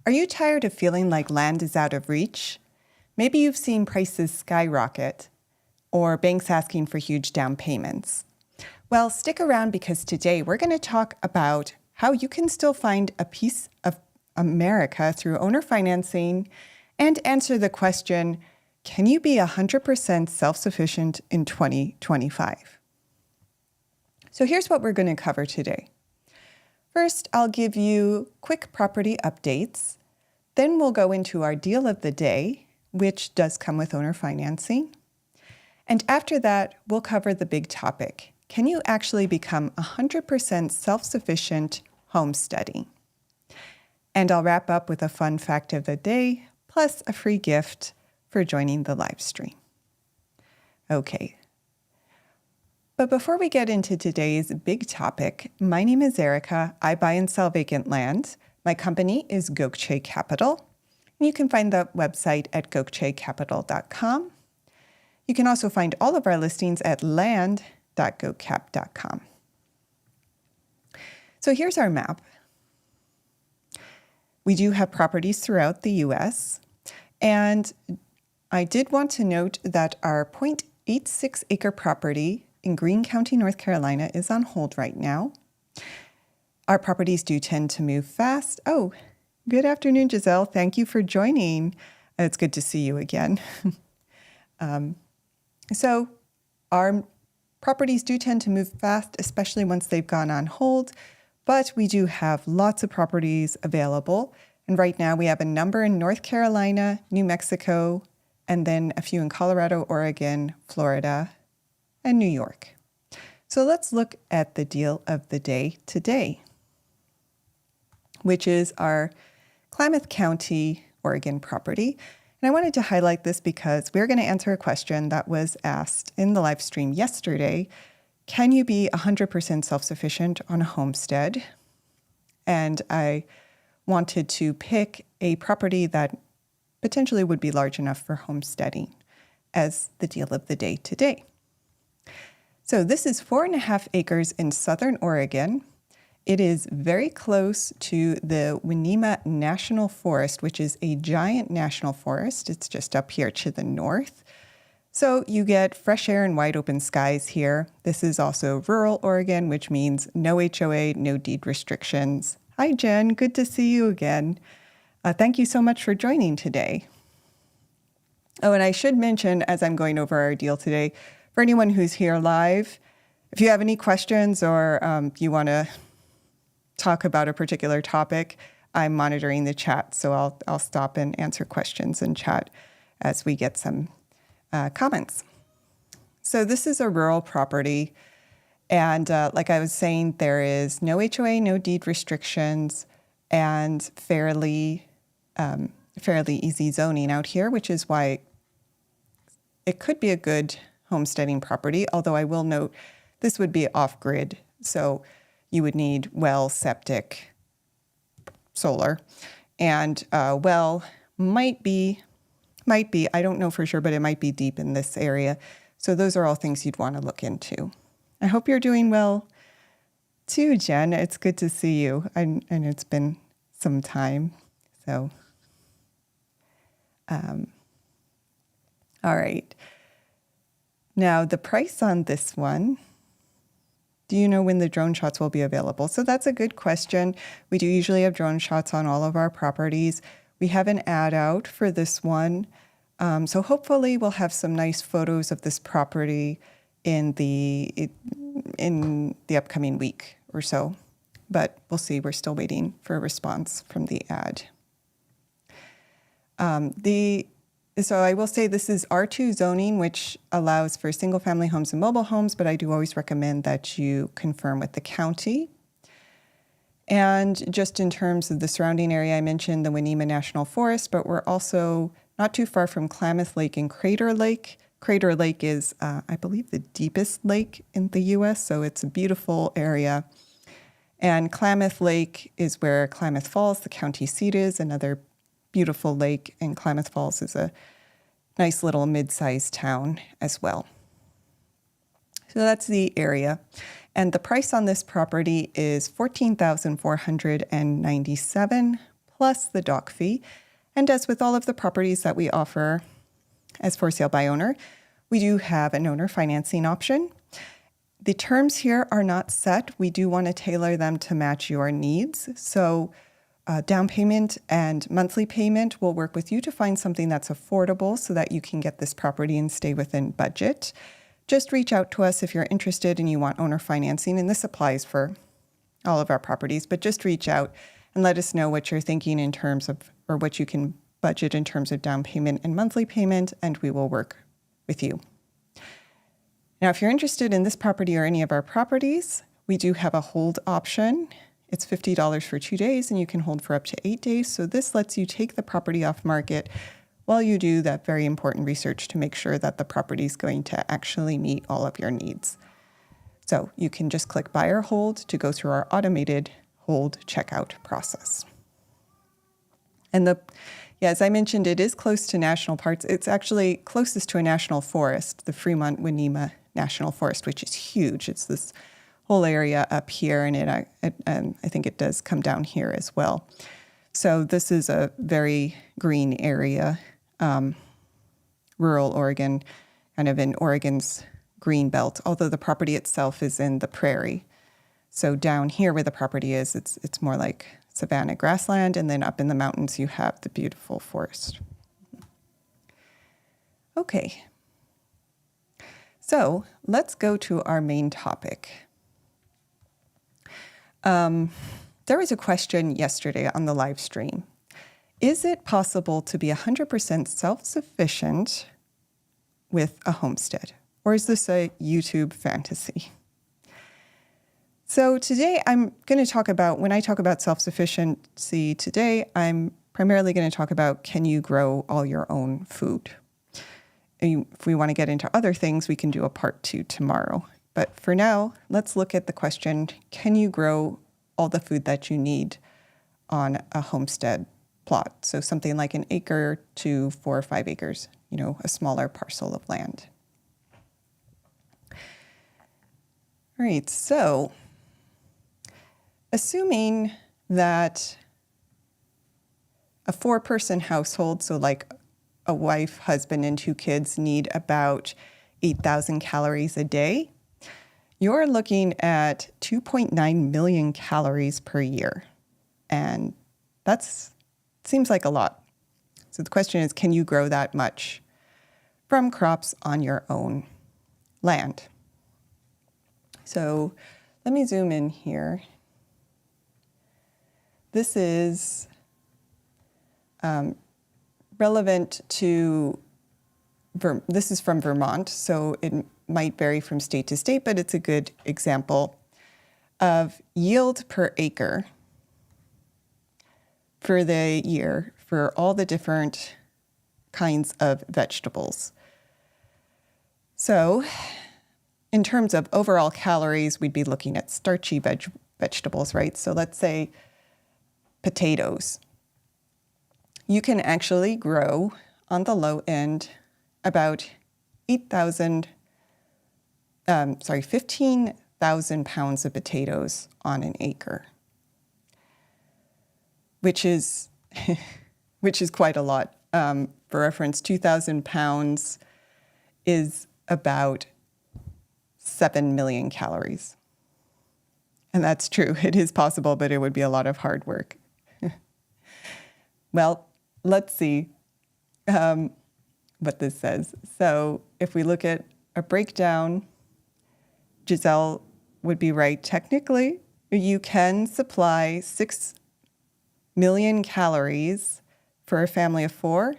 Are you tired of feeling like land is out of reach? Maybe you've seen prices skyrocket or banks asking for huge down payments. Well, stick around because today we're going to talk about how you can still find a piece of America through owner financing and answer the question, can you be 100% self-sufficient in 2025? So here's what we're going to cover today. First, I'll give you quick property updates. Then we'll go into our deal of the day, which does come with owner financing. And after that, we'll cover the big topic. Can you actually become 100% self-sufficient homesteading? And I'll wrap up with a fun fact of the day, plus a free gift for joining the live stream. Okay. But before we get into today's big topic, my name is Erica. I buy and sell vacant land. My company is Gokche Capital. And you can find the website at gokchecapital.com. You can also find all of our listings at land.gocap.com. So here's our map. We do have properties throughout the U.S. And I did want to note that our 0.86 acre property in Greene County, North Carolina is on hold right now. Our properties do tend to move fast. Oh, good afternoon, Giselle. Thank you for joining. It's good to see you again. So our properties do tend to move fast, especially once they've gone on hold, but we do have lots of properties available. And right now we have a number in North Carolina, New Mexico, and then a few in Colorado, Oregon, Florida, and New York. So let's look at the deal of the day today, which is our Klamath County, Oregon property. And I wanted to highlight this because we're going to answer a question that was asked in the live stream yesterday. Can you be 100% self-sufficient on a homestead? And I wanted to pick a property that potentially would be large enough for homesteading as the deal of the day today. So this is 4.5 acres in southern Oregon. It is very close to the Winema National Forest, which is a giant national forest. It's just up here to the north. So you get fresh air and wide open skies here. This is also rural Oregon, which means no HOA, no deed restrictions. Hi, Jen. Good to see you again. Thank you so much for joining today. Oh, and I should mention, as I'm going over our deal today, for anyone who's here live, if you have any questions or you want to talk about a particular topic, I'm monitoring the chat, so I'll stop and answer questions in chat as we get some comments. So this is a rural property, and like I was saying, there is no HOA, no deed restrictions, and fairly easy zoning out here, which is why it could be a good homesteading property, although I will note this would be off-grid, so you would need well, septic, solar, and well might be, I don't know for sure, but it might be deep in this area. So those are all things you'd want to look into. I hope you're doing well too, Jen. It's good to see you. And it's been some time. So, all right. Now the price on this one, do you know when the drone shots will be available? So that's a good question. We do usually have drone shots on all of our properties. We have an ad out for this one. So hopefully we'll have some nice photos of this property in the upcoming week or so. But we'll see. We're still waiting for a response from the ad. So I will say this is R2 zoning, which allows for single-family homes and mobile homes, but I do always recommend that you confirm with the county. And just in terms of the surrounding area, I mentioned the Winema National Forest, but we're also not too far from Klamath Lake and Crater Lake. Crater Lake is, I believe, the deepest lake in the U.S., so it's a beautiful area. And Klamath Lake is where Klamath Falls, the county seat, is, another beautiful lake, and Klamath Falls is a nice little mid-sized town as well. So that's the area. And the price on this property is $14,497 plus the dock fee. And as with all of the properties that we offer as for sale by owner, we do have an owner financing option. The terms here are not set. We do want to tailor them to match your needs. So down payment and monthly payment will work with you to find something that's affordable so that you can get this property and stay within budget. Just reach out to us if you're interested and you want owner financing, and this applies for all of our properties, but just reach out and let us know what you're thinking in terms of, or what you can budget in terms of down payment and monthly payment, and we will work with you. Now, if you're interested in this property or any of our properties, we do have a hold option. It's $50 for 2 days, and you can hold for up to 8 days. So this lets you take the property off market while you do that very important research to make sure that the property is going to actually meet all of your needs. So you can just click buy or hold to go through our automated hold checkout process. And as I mentioned, it is close to national parks. It's actually closest to a national forest, the Fremont-Wenema National Forest, which is huge. It's this whole area up here, and I think it does come down here as well. So this is a very green area, rural Oregon, kind of in Oregon's green belt, although the property itself is in the prairie. So down here where the property is, it's more like savanna grassland, and then up in the mountains you have the beautiful forest. Okay, so let's go to our main topic. There was a question yesterday on the live stream. Is it possible to be 100% self-sufficient with a homestead? Or is this a YouTube fantasy? So today I'm going to talk about, when I talk about self-sufficiency today, I'm primarily going to talk about, can you grow all your own food? If we want to get into other things, we can do a part 2 tomorrow. But for now, let's look at the question, can you grow all the food that you need on a homestead plot? So something like an acre to 4 or 5 acres, a smaller parcel of land. All right, so assuming that a 4-person household, so like a wife, husband, and 2 kids need about 8,000 calories a day, you're looking at 2.9 million calories per year. And that seems like a lot. So the question is, can you grow that much from crops on your own land? So let me zoom in here. This is relevant to, this is from Vermont, so it might vary from state to state, but it's a good example of yield per acre for the year for all the different kinds of vegetables. So in terms of overall calories, we'd be looking at starchy vegetables, right? So let's say potatoes. You can actually grow on the low end about 15,000 pounds of potatoes on an acre, which is quite a lot. For reference, 2,000 pounds is about 7 million calories. And that's true. It is possible, but it would be a lot of hard work. Well, let's see what this says. So if we look at a breakdown, Giselle would be right. Technically, you can supply 6 million calories for a family of 4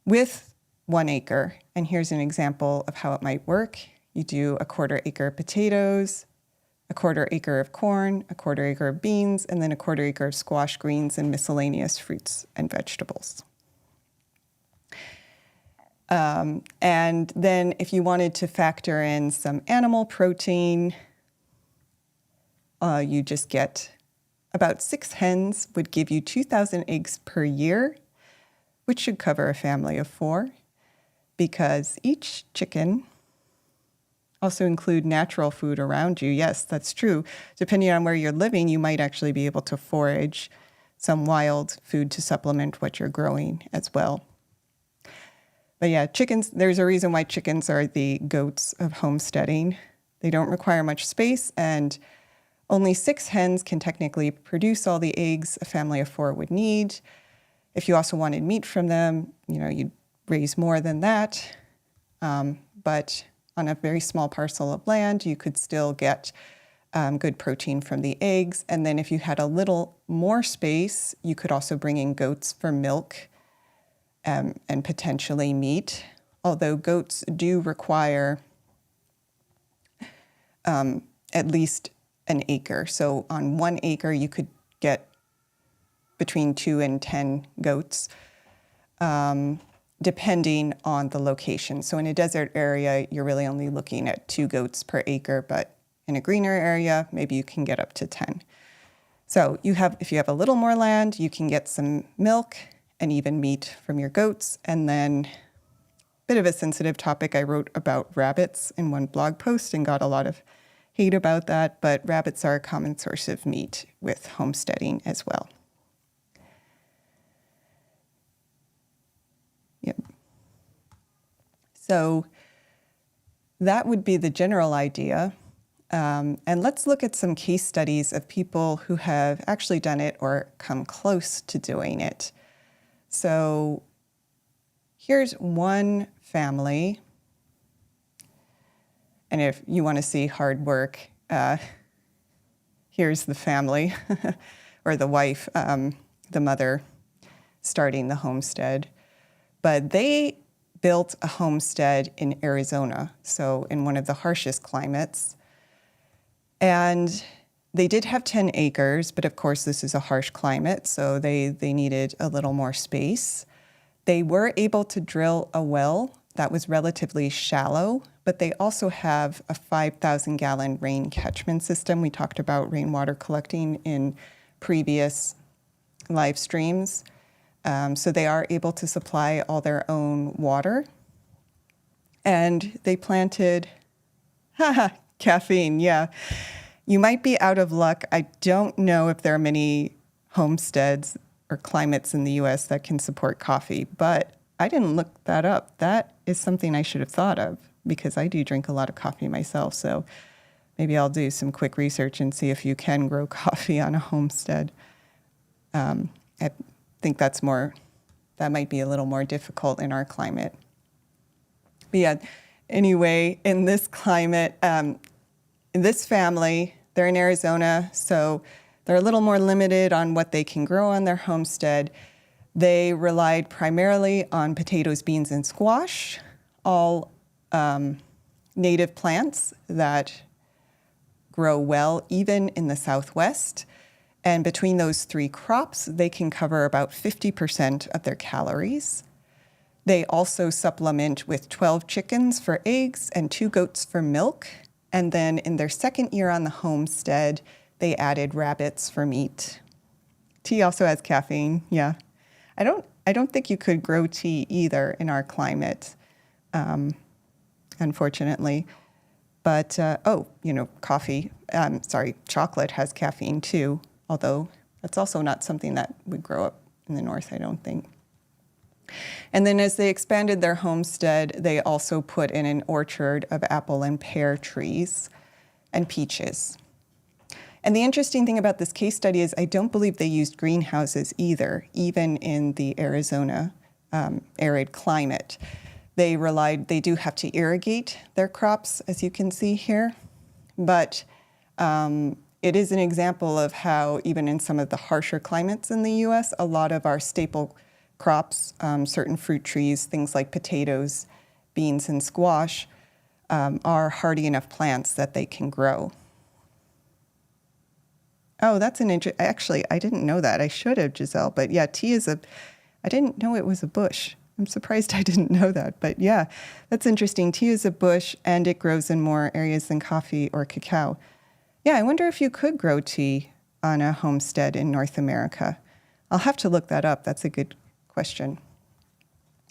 with 1 acre. And here's an example of how it might work. You do a 1/4 acre of potatoes, a 1/4 acre of corn, a 1/4 acre of beans, and then a 1/4 acre of squash greens and miscellaneous fruits and vegetables. And then if you wanted to factor in some animal protein, you just get about 6 hens would give you 2,000 eggs per year, which should cover a family of 4, because each chicken also include natural food around you. Yes, that's true. Depending on where you're living, you might actually be able to forage some wild food to supplement what you're growing as well. But yeah, chickens, there's a reason why chickens are the goats of homesteading. They don't require much space, and only 6 hens can technically produce all the eggs a family of 4 would need. If you also wanted meat from them, you'd raise more than that. But on a very small parcel of land, you could still get good protein from the eggs. And then if you had a little more space, you could also bring in goats for milk and potentially meat, although goats do require at least an acre. So on 1 acre, you could get between 2 and 10 goats, depending on the location. So in a desert area, you're really only looking at 2 goats per acre, but in a greener area, maybe you can get up to 10. So if you have a little more land, you can get some milk and even meat from your goats. And then, bit of a sensitive topic, I wrote about rabbits in one blog post and got a lot of hate about that, but rabbits are a common source of meat with homesteading as well. Yep. So that would be the general idea. And let's look at some case studies of people who have actually done it or come close to doing it. So here's one family. And if you want to see hard work, here's the family, or the wife, the mother, starting the homestead. But they built a homestead in Arizona, so in one of the harshest climates. And they did have 10 acres, but of course this is a harsh climate, so they needed a little more space. They were able to drill a well that was relatively shallow, but they also have a 5,000-gallon rain catchment system. We talked about rainwater collecting in previous live streams. So they are able to supply all their own water. And they planted, caffeine, yeah. You might be out of luck. I don't know if there are many homesteads or climates in the US that can support coffee, but I didn't look that up. That is something I should have thought of because I do drink a lot of coffee myself. So maybe I'll do some quick research and see if you can grow coffee on a homestead. I think that might be a little more difficult in our climate. But yeah, anyway, in this climate, in this family, they're in Arizona, so they're a little more limited on what they can grow on their homestead. They relied primarily on potatoes, beans, and squash, all native plants that grow well even in the Southwest. And between those 3 crops, they can cover about 50% of their calories. They also supplement with 12 chickens for eggs and 2 goats for milk. And then in their second year on the homestead, they added rabbits for meat. Tea also has caffeine, yeah. I don't think you could grow tea either in our climate, unfortunately. But, coffee, chocolate has caffeine too, although that's also not something that would grow up in the north, I don't think. And then as they expanded their homestead, they also put in an orchard of apple and pear trees and peaches. And the interesting thing about this case study is I don't believe they used greenhouses either, even in the Arizona arid climate. They do have to irrigate their crops, as you can see here, but it is an example of how even in some of the harsher climates in the US, a lot of our staple crops, certain fruit trees, things like potatoes, beans, and squash, are hardy enough plants that they can grow. Oh, that's actually, I didn't know that. I should have, Giselle. But yeah, tea I didn't know it was a bush. I'm surprised I didn't know that. But yeah, that's interesting. Tea is a bush and it grows in more areas than coffee or cacao. Yeah, I wonder if you could grow tea on a homestead in North America. I'll have to look that up. That's a good question.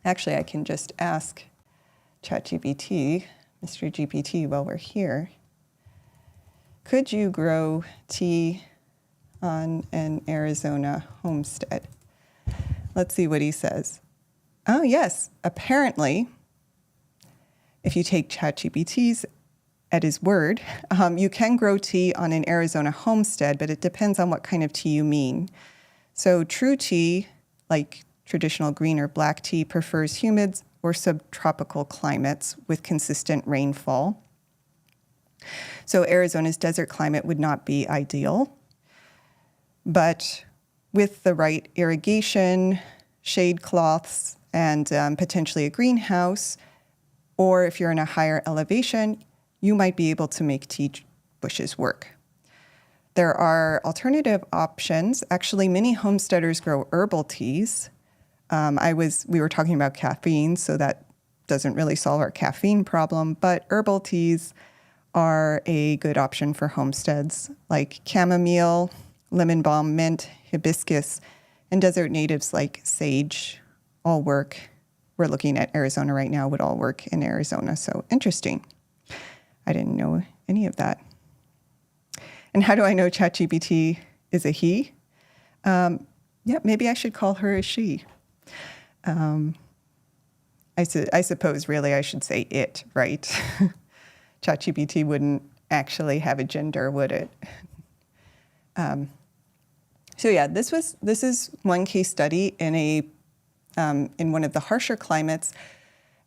Actually, I can just ask ChatGPT, Mr. GPT, while we're here. Could you grow tea on an Arizona homestead. Let's see what he says. Oh, yes, apparently, if you take ChatGPT's at his word, you can grow tea on an Arizona homestead, but it depends on what kind of tea you mean. So true tea, like traditional green or black tea, prefers humid or subtropical climates with consistent rainfall. So Arizona's desert climate would not be ideal. But with the right irrigation, shade cloths, and potentially a greenhouse, or if you're in a higher elevation, you might be able to make tea bushes work. There are alternative options. Actually, many homesteaders grow herbal teas. We were talking about caffeine, so that doesn't really solve our caffeine problem, but herbal teas are a good option for homesteads, like chamomile, lemon balm, mint, hibiscus, and desert natives like sage all work. We're looking at Arizona right now, would all work in Arizona, so interesting. I didn't know any of that. And how do I know ChatGPT is a he? Maybe I should call her a she. I suppose really I should say it, right? ChatGPT wouldn't actually have a gender, would it? This is one case study in one of the harsher climates.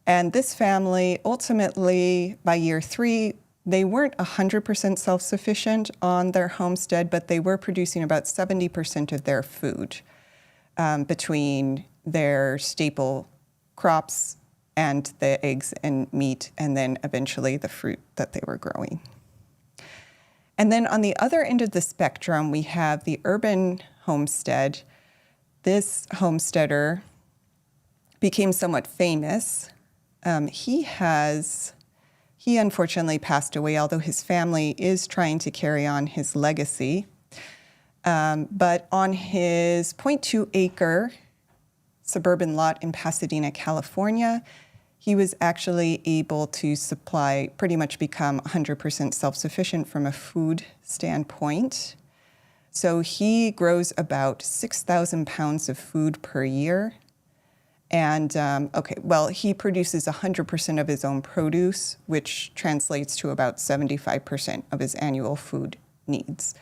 And this family, ultimately, by year 3, they weren't 100% self-sufficient on their homestead, but they were producing about 70% of their food between their staple crops and the eggs and meat, and then eventually the fruit that they were growing. And then on the other end of the spectrum, we have the urban homestead. This homesteader became somewhat famous. He unfortunately passed away, although his family is trying to carry on his legacy. But on his 0.2 acre suburban lot in Pasadena, California, he was actually able to pretty much become 100% self-sufficient from a food standpoint. So he grows about 6,000 pounds of food per year. And he produces 100% of his own produce, which translates to about 75% of his annual food needs.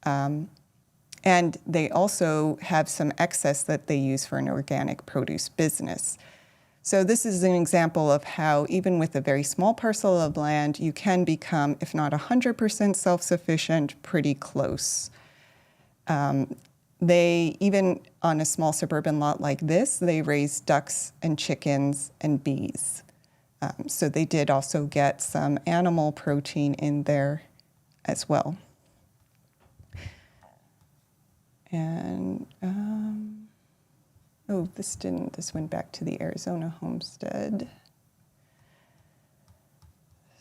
And they also have some excess that they use for an organic produce business. So this is an example of how even with a very small parcel of land, you can become, if not 100% self-sufficient, pretty close. They, even on a small suburban lot like this, they raise ducks and chickens and bees. So they did also get some animal protein in there as well. And, this went back to the Arizona homestead.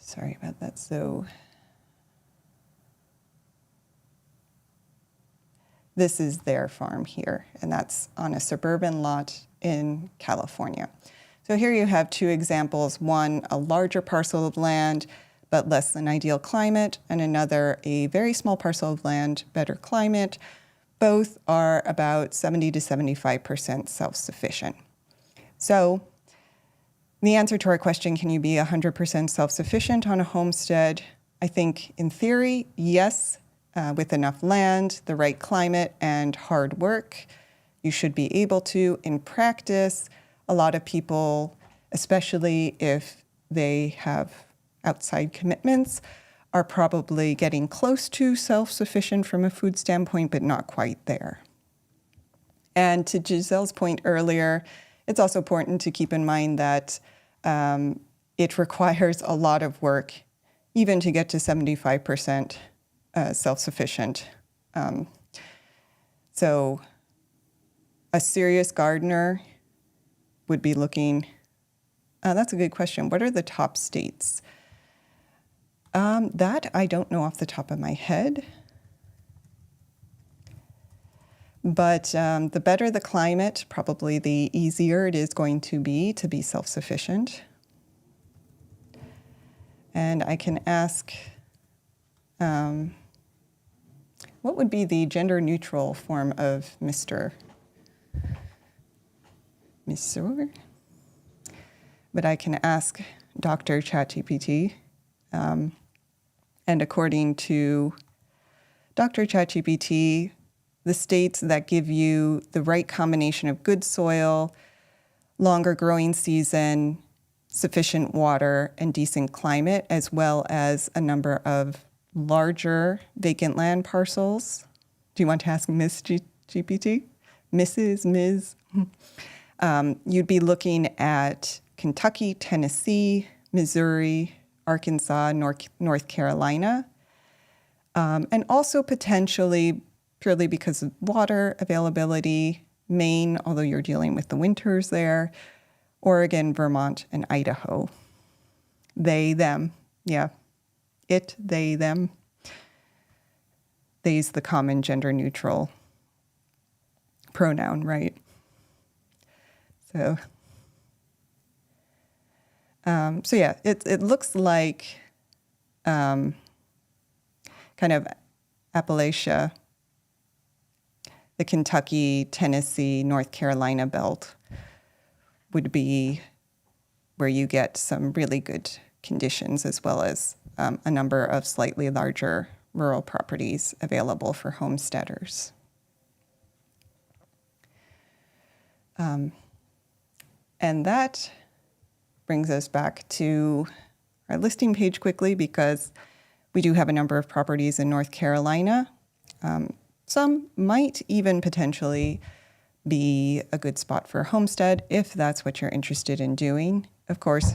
Sorry about that. So this is their farm here, and that's on a suburban lot in California. So here you have two examples, one, a larger parcel of land, but less than ideal climate, and another, a very small parcel of land, better climate. Both are about 70 to 75% self-sufficient. So the answer to our question, can you be 100% self-sufficient on a homestead? I think in theory, yes, with enough land, the right climate, and hard work, you should be able to. In practice, a lot of people, especially if they have outside commitments, are probably getting close to self-sufficient from a food standpoint, but not quite there. And to Giselle's point earlier, it's also important to keep in mind that it requires a lot of work, even to get to 75% self-sufficient. So a serious gardener would be looking, that's a good question. What are the top states? That I don't know off the top of my head. But the better the climate, probably the easier it is going to be self-sufficient. And I can ask, what would be the gender neutral form of Mr.? Monsieur? But I can ask Dr. ChatGPT. And according to Dr. ChatGPT, the states that give you the right combination of good soil, longer growing season, sufficient water, and decent climate, as well as a number of larger vacant land parcels. Do you want to ask Miss GPT? Mrs., Ms.? You'd be looking at Kentucky, Tennessee, Missouri, Arkansas, North Carolina, and also potentially, purely because of water availability, Maine, although you're dealing with the winters there, Oregon, Vermont, and Idaho. They, them, yeah. It, they, them. They's the common gender neutral pronoun, right? So yeah, it looks like kind of Appalachia, the Kentucky, Tennessee, North Carolina belt would be where you get some really good conditions, as well as a number of slightly larger rural properties available for homesteaders. And that brings us back to our listing page quickly, because we do have a number of properties in North Carolina. Some might even potentially be a good spot for a homestead if that's what you're interested in doing. Of course,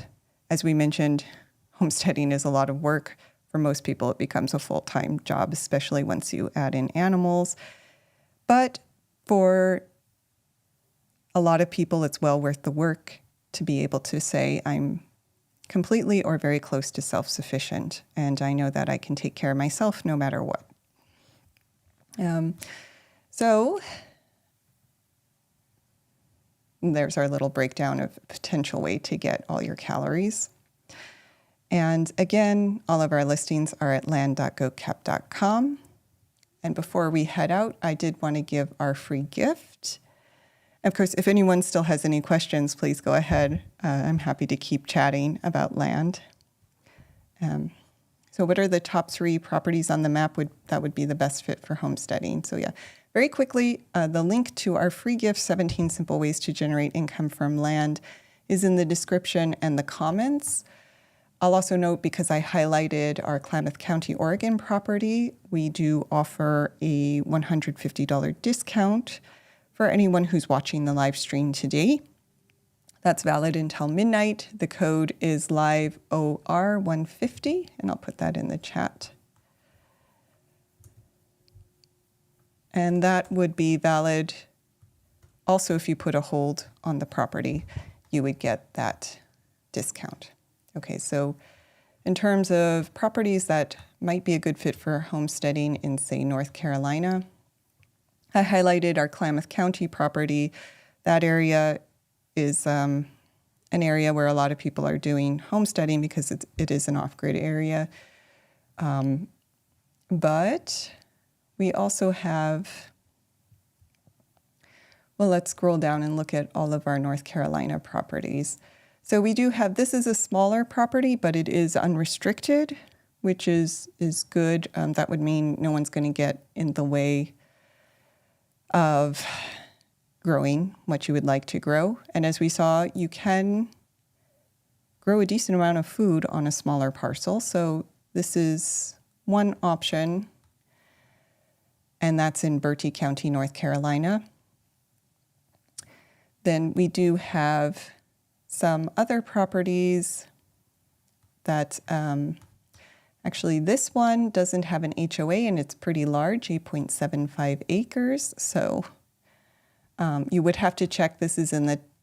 as we mentioned, homesteading is a lot of work. For most people, it becomes a full-time job, especially once you add in animals. But for a lot of people, it's well worth the work to be able to say, I'm completely or very close to self-sufficient, and I know that I can take care of myself no matter what. So there's our little breakdown of a potential way to get all your calories. And again, all of our listings are at land.goatcap.com. And before we head out, I did want to give our free gift. Of course, if anyone still has any questions, please go ahead. I'm happy to keep chatting about land. So what are the top 3 properties on the map that would be the best fit for homesteading? So yeah, very quickly, the link to our free gift, 17 Simple Ways to Generate Income from Land, is in the description and the comments. I'll also note, because I highlighted our Klamath County, Oregon property, we do offer a $150 discount for anyone who's watching the live stream today. That's valid until midnight. The code is LiveOR150, and I'll put that in the chat. And that would be valid also if you put a hold on the property, you would get that discount. Okay, so in terms of properties that might be a good fit for homesteading in, say, North Carolina, I highlighted our Klamath County property. That area is an area where a lot of people are doing homesteading because it is an off-grid area. But we also have, well, let's scroll down and look at all of our North Carolina properties. So we do have, this is a smaller property, but it is unrestricted, which is good. That would mean no one's going to get in the way of growing what you would like to grow. And as we saw, you can grow a decent amount of food on a smaller parcel. So this is one option, and that's in Bertie County, North Carolina. Then we do have some other properties that actually this one doesn't have an HOA, and it's pretty large, 8.75 acres. So you would have to check. This is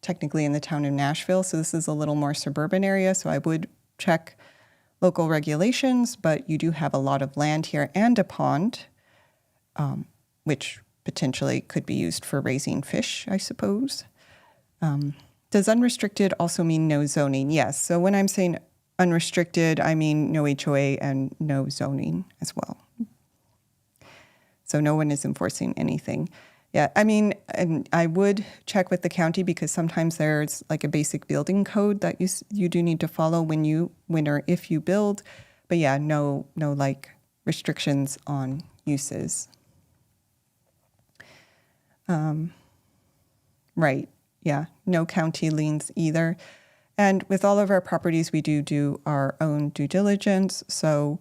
technically in the town of Nashville, so this is a little more suburban area. So I would check local regulations, but you do have a lot of land here and a pond, which potentially could be used for raising fish, I suppose. Does unrestricted also mean no zoning? Yes. So when I'm saying unrestricted, I mean no HOA and no zoning as well. So no one is enforcing anything. Yeah, I mean, and I would check with the county because sometimes there's like a basic building code that you do need to follow when or if you build. But yeah, no like restrictions on uses. Right. Yeah. No county liens either. And with all of our properties, we do our own due diligence. So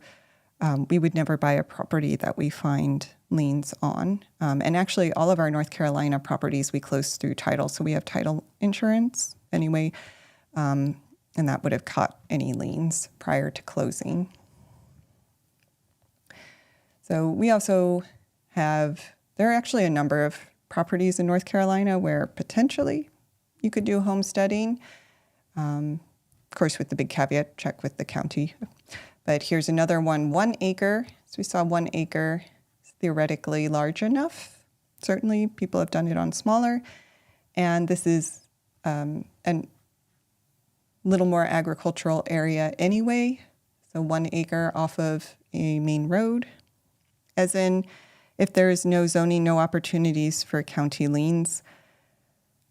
we would never buy a property that we find liens on. And actually, all of our North Carolina properties, we close through title. So we have title insurance anyway. And that would have caught any liens prior to closing. So we also there are actually a number of properties in North Carolina where potentially you could do homesteading. Of course, with the big caveat, check with the county. But here's another one, 1 acre. So we saw 1 acre is theoretically large enough. Certainly, people have done it on smaller. And this is a little more agricultural area anyway. So 1 acre off of a main road. As in, if there is no zoning, no opportunities for county liens.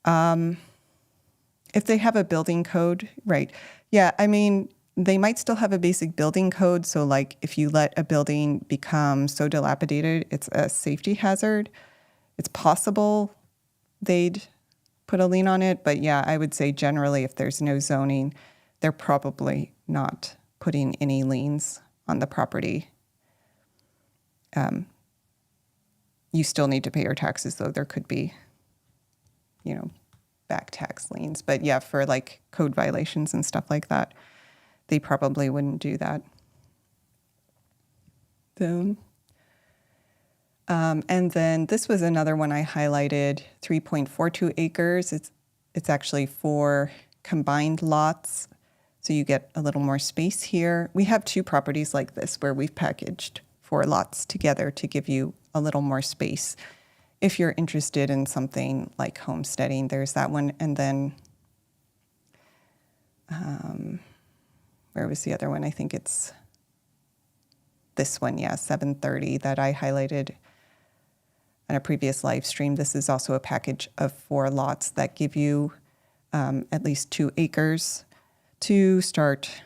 If they have a building code, right. Yeah, I mean, they might still have a basic building code. So like if you let a building become so dilapidated, it's a safety hazard, it's possible they'd put a lien on it. But yeah, I would say generally if there's no zoning, they're probably not putting any liens on the property. You still need to pay your taxes, though. There could be, back tax liens. But yeah, for like code violations and stuff like that, they probably wouldn't do that. So, and then this was another one I highlighted, 3.42 acres. It's actually 4 combined lots, so you get a little more space here. We have 2 properties like this where we've packaged 4 lots together to give you a little more space. If you're interested in something like homesteading, there's that one. And then, where was the other one? I think it's this one, yeah, 730 that I highlighted on a previous live stream. This is also a package of 4 lots that give you at least 2 acres to start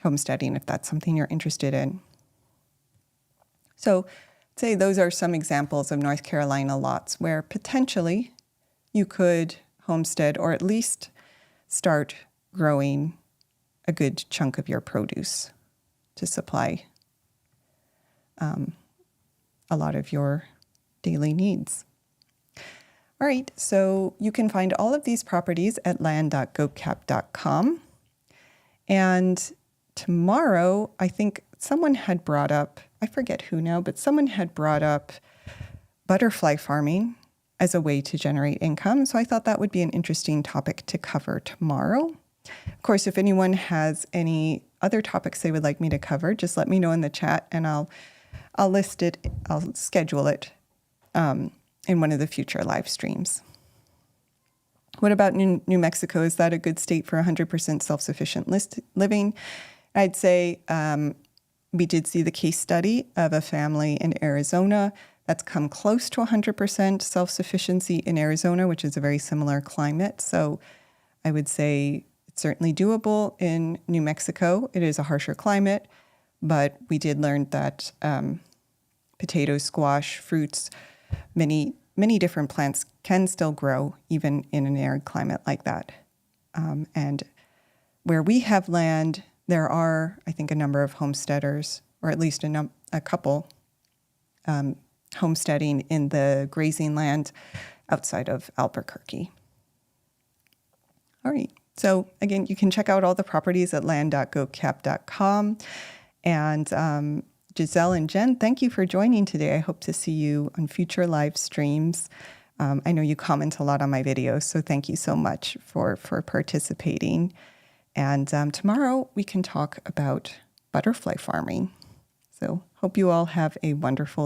homesteading if that's something you're interested in. So I'd say those are some examples of North Carolina lots where potentially you could homestead or at least start growing a good chunk of your produce to supply a lot of your daily needs. All right, so you can find all of these properties at land.gocap.com. And tomorrow, I think someone had brought up, I forget who now, but someone had brought up butterfly farming as a way to generate income. So I thought that would be an interesting topic to cover tomorrow. Of course, if anyone has any other topics they would like me to cover, just let me know in the chat and I'll list it, I'll schedule it in one of the future live streams. What about New Mexico? Is that a good state for 100% self-sufficient living? I'd say we did see the case study of a family in Arizona that's come close to 100% self-sufficiency in Arizona, which is a very similar climate. So I would say it's certainly doable in New Mexico. It is a harsher climate, but we did learn that potatoes, squash, fruits, many different plants can still grow even in an arid climate like that. And where we have land, there are, I think, a number of homesteaders, or at least a couple homesteading in the grazing land outside of Albuquerque. All right. So again, you can check out all the properties at land.gocap.com. And Giselle and Jen, thank you for joining today. I hope to see you on future live streams. I know you comment a lot on my videos, so thank you so much for participating. And tomorrow we can talk about butterfly farming. So hope you all have a wonderful